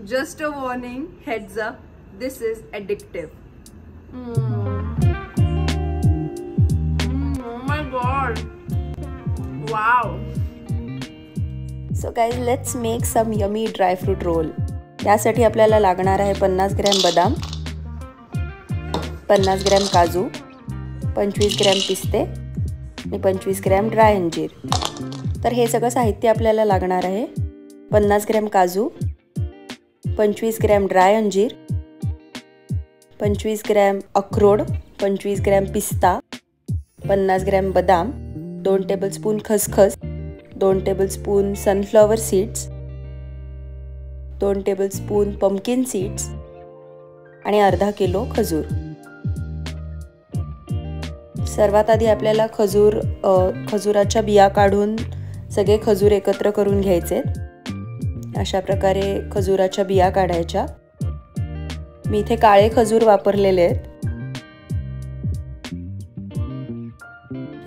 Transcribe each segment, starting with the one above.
Just a warning, heads up, this is addictive. Oh my god. Wow. So guys, let's make some yummy dry fruit roll. त्यासाठी आपल्याला लागणार आहे 50 gram बदाम, 50 gram काजू, 25 gram पिस्ते आणि 25 gram dry अंजीर. तर हे सगळं साहित्य आपल्याला लागणार आहे. 50 ग्रॅम काजू, 25 ग्रॅम ड्राय अंजीर, 25 ग्रॅम अक्रोड, 25 ग्रॅम पिस्ता, 50 ग्रॅम बदाम, 2 टेबलस्पून खसखस, 2 tablespoon sunflower seeds, 2 tablespoon pumpkin seeds आणि अर्धा किलो खजूर. सर्वात आधी आपल्याला खजुराच्या बिया काढून सगळे खजूर एकत्र करून घ्यायचे. अशा प्रकारे खजुराच्या बिया काढायच्या. मी इथे काळे खजूर वापरलेले आहेत.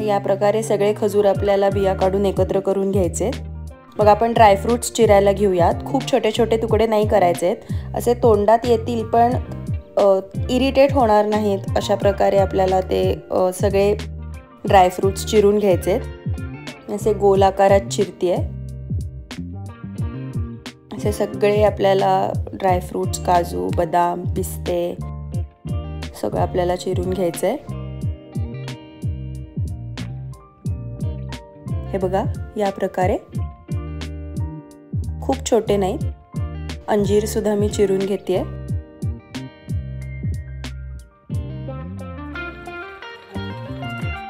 या प्रकारे सगळे खजूर आपल्याला बिया काढून एकत्र करून घ्यायचे. मग आपण ड्रायफ्रूट्स चिरायला घेऊयात. खूप छोटे छोटे तुकडे नाही करायचे, असे तोंडात येतील पण इरिटेट होणार नाहीत अशा प्रकारे आपल्याला ते सगळे ड्रायफ्रूट्स चिरून घ्यायचे. असे गोल आकारात चिरते. असे सगळे आपल्याला ड्रायफ्रूट्स, काजू, बदाम, पिस्ते सगळं आपल्याला चिरून घ्यायचंय. हे बघा, या प्रकारे खूप छोटे नाहीत. अंजीर सुद्धा मी चिरून घेते.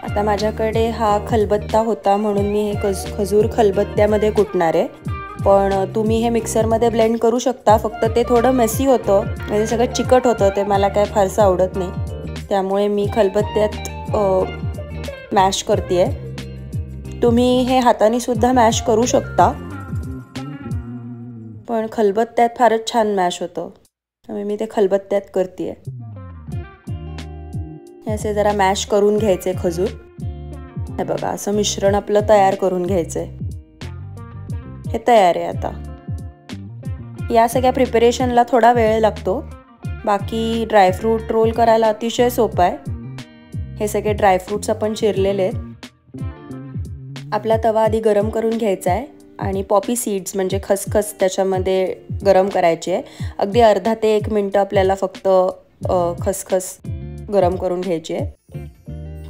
आता माझ्याकडे हा खलबत्ता होता म्हणून मी हे खजूर खलबत्त्यामध्ये कुटणार आहे. पण तुम्ही हे मिक्सरमध्ये ब्लेंड करू शकता. फक्त ते थोडं मेसी होतं, म्हणजे सगळं चिकट होतं, ते मला काय फारसं आवडत नाही. त्यामुळे मी खलबत्त्यात मॅश करते. तुम्ही हे हाताने सुद्धा मॅश करू शकता, पण खलबत्त्यात फारच छान मॅश होतं, त्यामुळे मी ते खलबत्त्यात करते. असे जरा मॅश करून घ्यायचे खजूर. हे बघा, असं मिश्रण आपलं तयार करून घ्यायचंय. हे तयार आहे. आता या सगळ्या प्रिपरेशनला थोडा वेळ लागतो. बाकी ड्रायफ्रूट रोल करायला अतिशय सोपं आहे. हे सगळे ड्रायफ्रूट्स आपण चिरलेले आहेत. आपला तवा आधी गरम करून घ्यायचा आहे आणि पॉपी सीड्स म्हणजे खसखस त्याच्यामध्ये गरम करायची आहे. अगदी अर्धा ते 1 मिनटं आपल्याला फक्त खसखस गरम करून घ्यायची आहे.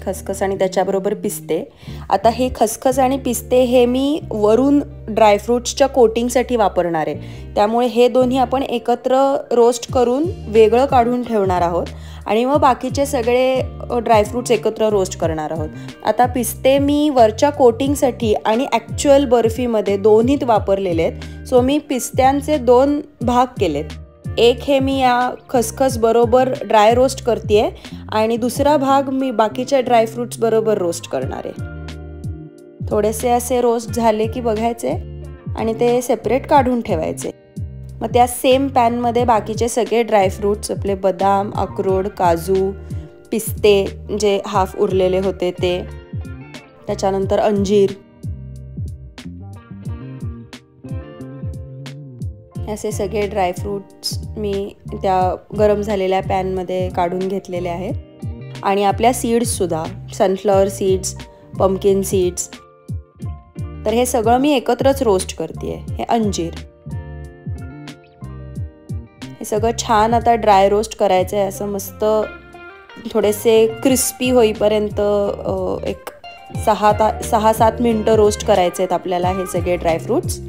खसखस आणि त्याच्याबरोबर पिस्ते. आता हे खसखस आणि पिस्ते हे मी वरून ड्रायफ्रूट्सच्या कोटिंगसाठी वापरणार आहे. त्यामुळे हे दोन्ही आपण एकत्र रोस्ट करून वेगळं काढून ठेवणार आहोत आणि मग बाकीचे सगळे ड्रायफ्रूट्स एकत्र रोस्ट करणार आहोत. आता पिस्ते मी वरच्या कोटिंगसाठी आणि ॲक्च्युअल बर्फीमध्ये दोन्हीत वापरलेले आहेत. सो मी पिस्त्यांचे 2 भाग केलेत. एक हे मी या खसखस बरोबर ड्राय रोस्ट करते आणि दुसरा भाग मी बाकीच्या ड्रायफ्रूट्स बरोबर रोस्ट करणार आहे. थोडेसे असे रोस्ट झाले की बघायचे आणि ते सेपरेट काढून ठेवायचे. मग त्या सेम पॅनमध्ये बाकीचे सगळे ड्रायफ्रूट्स, आपले बदाम, अक्रोड, काजू, पिस्ते जे हाफ उरलेले होते ते, त्याच्यानंतर अंजीर, असे सगळे ड्रायफ्रूट्स मी त्या गरम झालेल्या पॅनमध्ये काढून घेतलेले आहेत. आणि आपल्या सीड्ससुद्धा, सनफ्लॉवर सीड्स, पंपकिन सीड्स, तर हे सगळं मी एकत्रच रोस्ट करते. हे अंजीर, हे सगळं छान आता ड्राय रोस्ट करायचं आहे. असं मस्त थोडेसे क्रिस्पी होईपर्यंत एक 6-7 मिनटं रोस्ट करायचे आहेत आपल्याला हे सगळे ड्रायफ्रूट्स.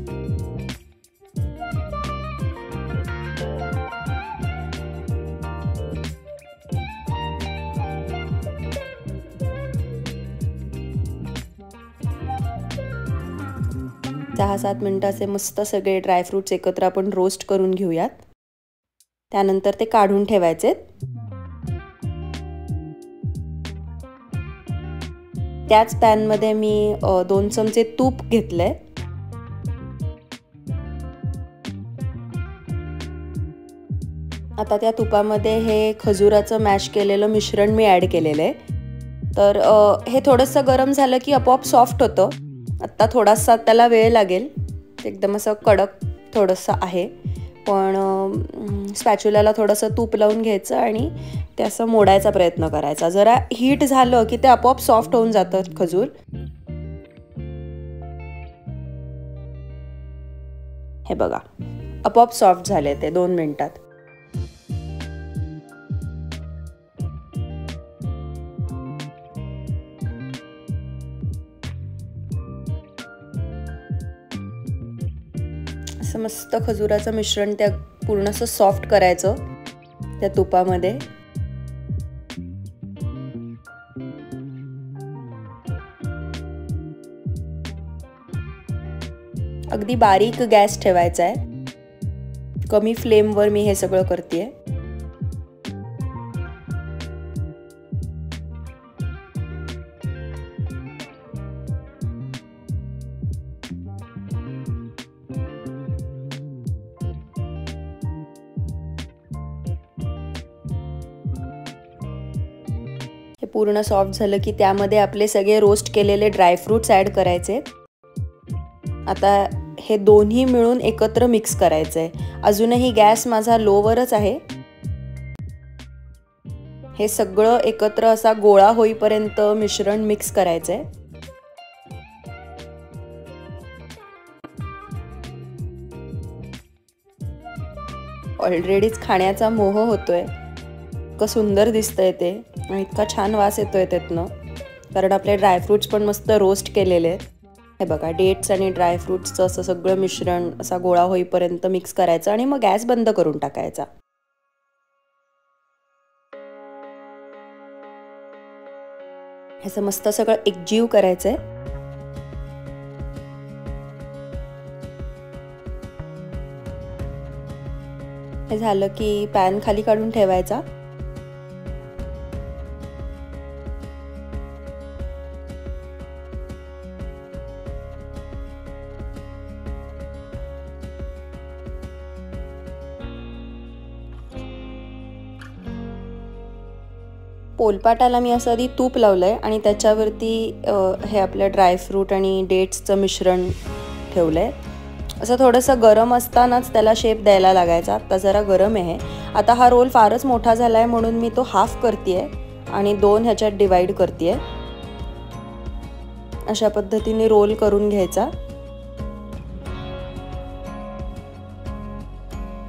दहा 7 मिनिटाचे मस्त सगळे ड्रायफ्रूट्स एकत्र आपण रोस्ट करून घेऊयात. त्यानंतर ते काढून ठेवायचे. त्याच पॅनमध्ये मी 2 चमचे तूप घेतलंय. आता त्या तुपामध्ये हे खजुराचं मॅश केलेलं मिश्रण मी ॲड केलेलं आहे. तर हे थोडंसं गरम झालं की आपोआप सॉफ्ट होतं. आत्ता थोडासा त्याला वेळ लागेल, एकदम असं कडक थोडंसं आहे, पण स्पॅच्युलाला थोडंसं तूप लावून घ्यायचं आणि ते असं मोडायचा प्रयत्न करायचा. जरा हीट झालं की ते आपोआप सॉफ्ट होऊन जातं खजूर. हे बघा, आपोआप सॉफ्ट झाले ते 2 मिनिटात. असं मस्त खजुराचं मिश्रण त्या पूर्ण असं सॉफ्ट करायचं त्या तुपामध्ये. अगदी बारीक गॅस ठेवायचा आहे. कमी फ्लेमवर मी हे सगळं करतेय. हे पूर्ण सॉफ्ट झालं की त्यामध्ये आपले सगळे रोस्ट केलेले ड्रायफ्रूट्स ॲड करायचे. आता हे दोन्ही मिळून एकत्र मिक्स करायचं आहे. अजूनही गॅस माझा लोवरच आहे. हे सगळं एकत्र असा गोळा होईपर्यंत मिश्रण मिक्स करायचं आहे. ऑलरेडीच खाण्याचा मोह होतोय. इतकं सुंदर दिसतंय ते आणि इतका छान वास येतोय त्यातनं, कारण आपले ड्रायफ्रूट्स पण मस्त रोस्ट केलेले आहेत. हे बघा, डेट्स आणि ड्रायफ्रूट्सचं असं सगळं मिश्रण असा गोळा होईपर्यंत मिक्स करायचं आणि मग गॅस बंद करून टाकायचा. ह्याचं मस्त सगळं एकजीव करायचंय. हे झालं की पॅन खाली काढून ठेवायचा. पोलपाटाला मी असं आधी तूप लावलंय आणि त्याच्यावरती हे आपलं ड्रायफ्रूट आणि डेट्सचं मिश्रण ठेवलंय. असं थोडंसं गरम असतानाच त्याला शेप द्यायला लागायचा. आता जरा गरम आहे. आता हा रोल फारच मोठा झालाय म्हणून मी तो हाफ करतेय आणि 2 ह्याच्यात डिवाइड करतेय. अशा पद्धतीने रोल करून घ्यायचा.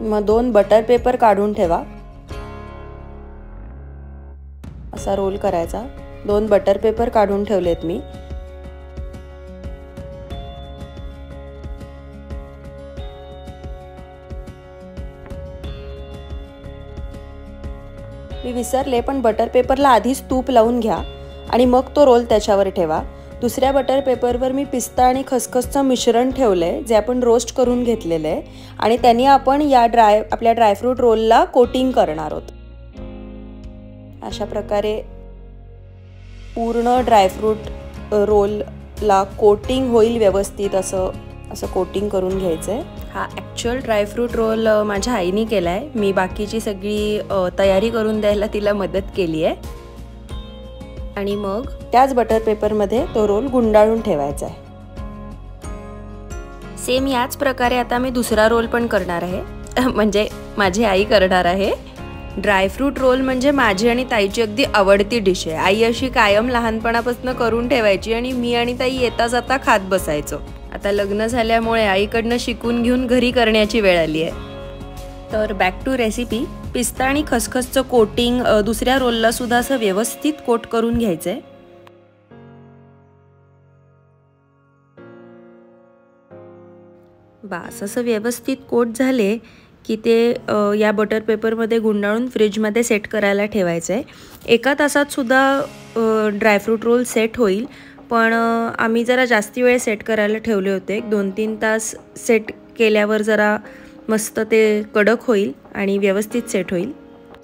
मग 2 बटर पेपर काढून ठेवा. असा रोल करायचा. 2 बटर पेपर काढून ठेवलेत मी. विसरले, पण बटर पेपरला आधीच तूप लावून घ्या आणि मग तो रोल त्याच्यावर ठेवा. दुसऱ्या बटर पेपरवर मी पिस्ता आणि खसखसचं मिश्रण ठेवलंय, जे आपण रोस्ट करून घेतलेलं आहे आणि त्यांनी आपण या आपल्या ड्रायफ्रूट रोलला कोटिंग करणार आहोत. अशा प्रकारे पूर्ण ड्रायफ्रूट रोलला कोटिंग होईल व्यवस्थित असं कोटिंग करून घ्यायचं आहे. हा ॲक्च्युअल ड्रायफ्रूट रोल माझ्या आईने केला आहे. मी बाकीची सगळी तयारी करून द्यायला तिला मदत केली आहे. आणि मग त्याच बटर पेपरमध्ये तो रोल गुंडाळून ठेवायचा आहे. सेम याच प्रकारे आता मी दुसरा रोल पण करणार आहे. म्हणजे माझी आई करणार आहे. ड्रायफ्रूट रोल म्हणजे माझी आणि ताईची अगदी आवडती डिश आहे. आई अशी कायम लहानपणापासून करून ठेवायची आणि मी आणि ताई येता जाता खात बसायचो. आता लग्न झाल्यामुळे आईकडनं शिकून घेऊन घरी करण्याची वेळ आली आहे. तर बॅक टू रेसिपी. पिस्ता आणि खसखसचं कोटिंग दुसऱ्या रोलला सुद्धा असं व्यवस्थित कोट करून घ्यायचंय. बस असं व्यवस्थित कोट झाले की ते या बटर पेपरमध्ये गुंडाळून फ्रीजमध्ये सेट करायला ठेवायचं आहे. 1 तासात सुद्धा ड्रायफ्रूट रोल सेट होईल, पण आम्ही जरा जास्ती वेळ सेट करायला ठेवले होते. 2-3 तास सेट केल्यावर जरा मस्त ते कडक होईल आणि व्यवस्थित सेट होईल.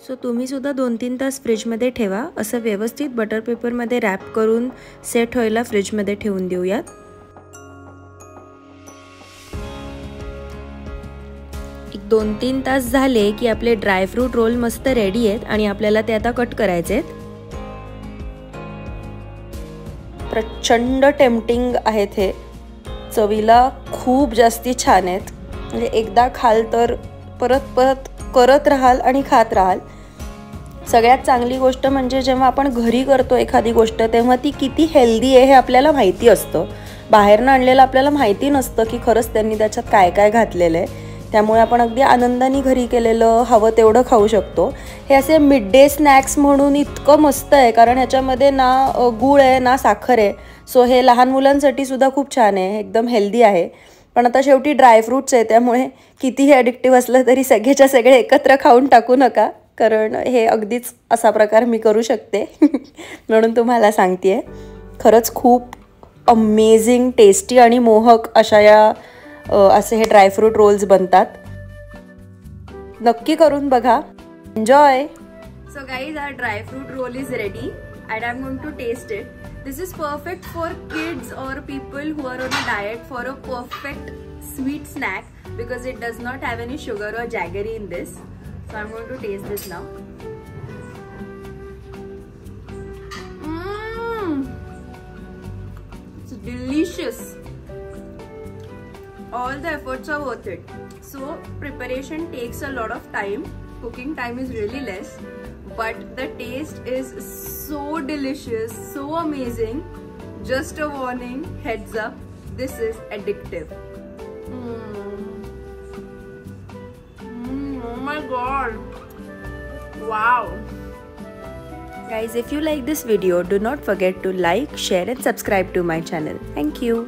सो तुम्ही सुद्धा 2-3 तास फ्रीजमध्ये ठेवा. असं व्यवस्थित बटर पेपरमध्ये रॅप करून सेट व्हायला फ्रीजमध्ये ठेवून देऊयात. एक 2-3 तास झाले की आपले ड्रायफ्रूट रोल मस्त रेडी आहेत आणि आपल्याला ते आता कट करायचे आहेत. प्रचंड टेम्पटिंग आहेत हे. चवीला खूप जास्ती छान आहेत. म्हणजे एकदा खाल तर परत परत करत राहाल आणि खात राहाल. सगळ्यात चांगली गोष्ट म्हणजे जेव्हा आपण घरी करतो एखादी गोष्ट तेव्हा ती किती हेल्दी आहे हे आपल्याला माहिती असतं. बाहेरनं आणलेलं आपल्याला माहिती नसतं की खरंच त्यांनी त्याच्यात काय काय घातलेलं आहे. त्यामुळे आपण अगदी आनंदाने घरी केलेलं हवं तेवढं खाऊ शकतो. हे असे मिड डे स्नॅक्स म्हणून इतकं मस्त आहे, कारण ह्याच्यामध्ये ना गूळ आहे ना साखर आहे. सो हे लहान मुलांसाठी सुद्धा खूप छान आहे, एकदम हेल्दी आहे. पण आता शेवटी ड्रायफ्रूट्स आहे, त्यामुळे कितीही ॲडिक्टिव्ह असलं तरी सगळेच्या सगळे एकत्र खाऊन टाकू नका, कारण हे अगदीच असा प्रकार मी करू शकते म्हणून तुम्हाला सांगते आहे. खरंच खूप अमेझिंग टेस्टी आणि मोहक अशा या असे हे ड्रायफ्रूट रोल्स बनतात. नक्की करून बघा. Enjoy. So guys, our dry fruit roll is ready and I'm going to taste it. This is perfect for kids or people who are on a diet for a perfect sweet snack because it does not have any sugar or jaggery in this. So I'm going to taste this now. It's delicious. All the efforts are worth it. So preparation takes a lot of time. Cooking time is really less, but the taste is so delicious, so amazing. Just a warning, heads up, this is addictive. Oh my god, wow. Guys, if you like this video, do not forget to like, share and subscribe to my channel. Thank you.